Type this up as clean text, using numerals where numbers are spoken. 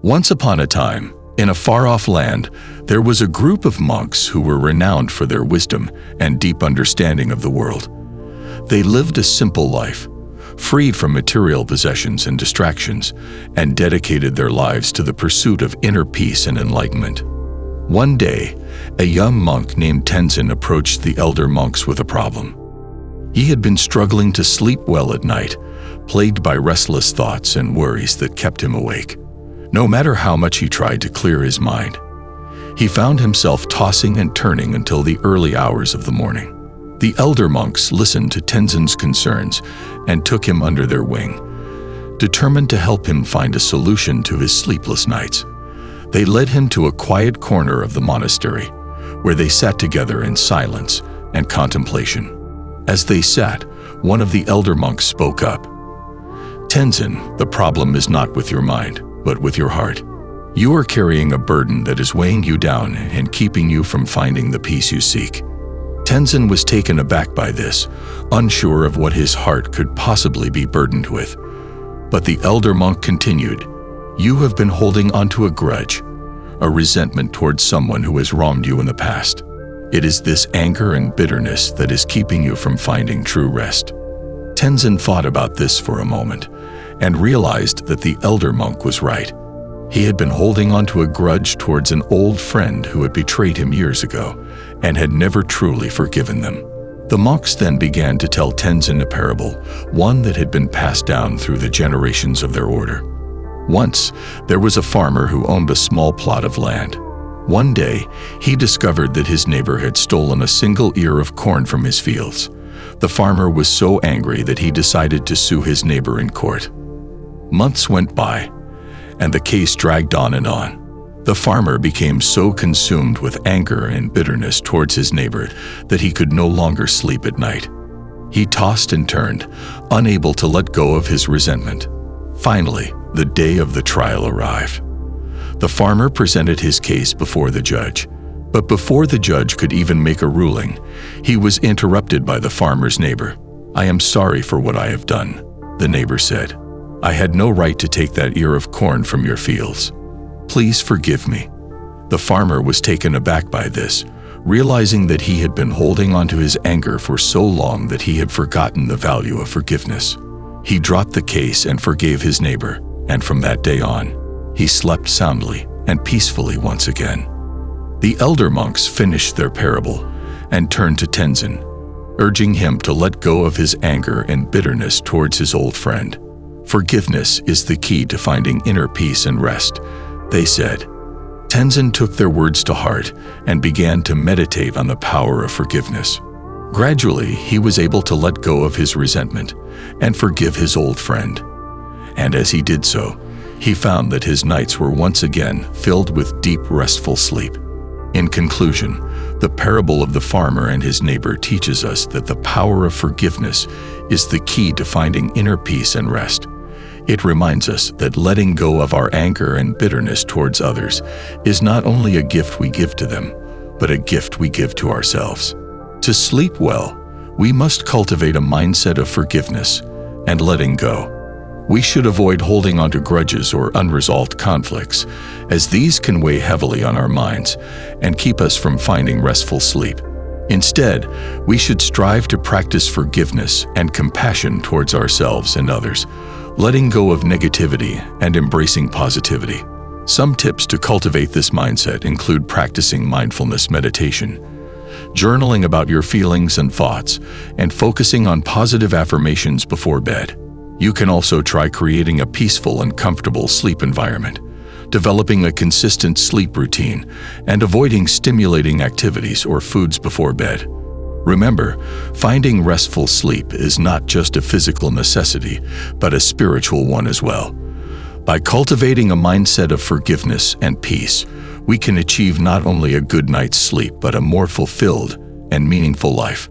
Once upon a time, in a far-off land, there was a group of monks who were renowned for their wisdom and deep understanding of the world. They lived a simple life, freed from material possessions and distractions, and dedicated their lives to the pursuit of inner peace and enlightenment. One day, a young monk named Tenzin approached the elder monks with a problem. He had been struggling to sleep well at night, plagued by restless thoughts and worries that kept him awake. No matter how much he tried to clear his mind, he found himself tossing and turning until the early hours of the morning. The elder monks listened to Tenzin's concerns and took him under their wing, determined to help him find a solution to his sleepless nights. They led him to a quiet corner of the monastery, where they sat together in silence and contemplation. As they sat, one of the elder monks spoke up. "Tenzin, the problem is not with your mind, but with your heart. You are carrying a burden that is weighing you down and keeping you from finding the peace you seek." Tenzin was taken aback by this, unsure of what his heart could possibly be burdened with. But the elder monk continued, "You have been holding onto a grudge, a resentment towards someone who has wronged you in the past. It is this anger and bitterness that is keeping you from finding true rest." Tenzin thought about this for a moment and realized that the elder monk was right. He had been holding onto a grudge towards an old friend who had betrayed him years ago and had never truly forgiven them. The monks then began to tell Tenzin a parable, one that had been passed down through the generations of their order. Once, there was a farmer who owned a small plot of land. One day, he discovered that his neighbor had stolen a single ear of corn from his fields. The farmer was so angry that he decided to sue his neighbor in court. Months went by, and the case dragged on and on. The farmer became so consumed with anger and bitterness towards his neighbor that he could no longer sleep at night. He tossed and turned, unable to let go of his resentment. Finally, the day of the trial arrived. The farmer presented his case before the judge, but before the judge could even make a ruling, he was interrupted by the farmer's neighbor. "I am sorry for what I have done," the neighbor said. "I had no right to take that ear of corn from your fields. Please forgive me." The farmer was taken aback by this, realizing that he had been holding onto his anger for so long that he had forgotten the value of forgiveness. He dropped the case and forgave his neighbor, and from that day on, he slept soundly and peacefully once again. The elder monks finished their parable and turned to Tenzin, urging him to let go of his anger and bitterness towards his old friend. "Forgiveness is the key to finding inner peace and rest," they said. Tenzin took their words to heart and began to meditate on the power of forgiveness. Gradually, he was able to let go of his resentment and forgive his old friend. And as he did so, he found that his nights were once again filled with deep, restful sleep. In conclusion, the parable of the farmer and his neighbor teaches us that the power of forgiveness is the key to finding inner peace and rest. It reminds us that letting go of our anger and bitterness towards others is not only a gift we give to them, but a gift we give to ourselves. To sleep well, we must cultivate a mindset of forgiveness and letting go. We should avoid holding on to grudges or unresolved conflicts, as these can weigh heavily on our minds and keep us from finding restful sleep. Instead, we should strive to practice forgiveness and compassion towards ourselves and others, letting go of negativity and embracing positivity. Some tips to cultivate this mindset include practicing mindfulness meditation, journaling about your feelings and thoughts, and focusing on positive affirmations before bed. You can also try creating a peaceful and comfortable sleep environment, developing a consistent sleep routine, and avoiding stimulating activities or foods before bed. Remember, finding restful sleep is not just a physical necessity, but a spiritual one as well. By cultivating a mindset of forgiveness and peace, we can achieve not only a good night's sleep, but a more fulfilled and meaningful life.